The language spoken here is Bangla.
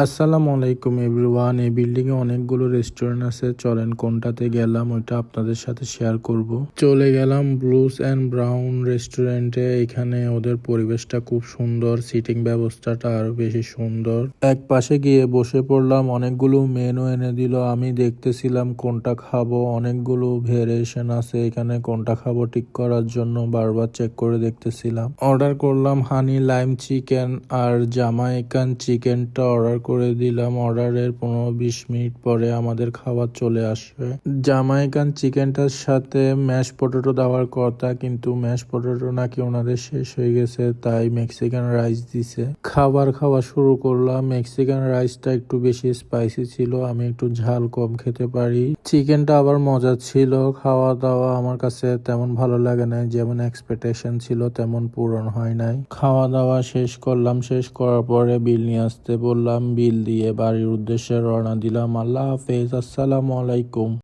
আসসালামু আলাইকুম এভরিওয়ান। এই বিল্ডিং এ অনেকগুলো রেস্টুরেন্ট আছে, চলেন কোনটাতে গেলাম ওইটা আপনাদের সাথে শেয়ার করব। চলে গেলাম ব্লুজ এন্ড ব্রাউন রেস্টুরেন্টে। এখানে ওদের পরিবেশটা খুব সুন্দর, সিটিং ব্যবস্থাটা আরো বেশি সুন্দর। এক পাশে গিয়ে বসে পড়লাম, অনেকগুলো মেনু এনে দিল। আমি দেখতেছিলাম কোনটা খাবো, অনেকগুলো ভেরিয়েশন আছে এখানে, কোনটা খাবো ঠিক করার জন্য বারবার চেক করে দেখতেছিলাম। অর্ডার করলাম হানি লাইম চিকেন আর জামাইকান চিকেনটা অর্ডার করে দিলাম। অর্ডারের 15-20 মিনিট পরে আমাদের খাবার চলে আসবে। জামাইকান চিকেনটার সাথে ম্যাশ পটেটো দেওয়ার কথা, কিন্তু ম্যাশ পটেটো নাকি ওনাদের শেষ হয়ে গেছে, তাই মেক্সিকান রাইস দিছে। খাবার খাওয়া শুরু করলাম। মেক্সিকান রাইসটা একটু বেশি স্পাইসি ছিল, আমি একটু ঝাল কম খেতে পারি। চিকেনটা আবার মজা ছিল। খাওয়া দাওয়া আমার কাছে তেমন ভালো লাগে নাই, যেমন এক্সপেকটেশন ছিল তেমন পূরণ হয় নাই। খাওয়া দাওয়া শেষ করলাম, শেষ করার পরে বিল নিয়ে আসতে বললাম, বিল দিয়ে বাড়ির উদ্দেশ্যে রওনা দিলাম। আল্লাহ হাফেজ, আসসালামু আলাইকুম।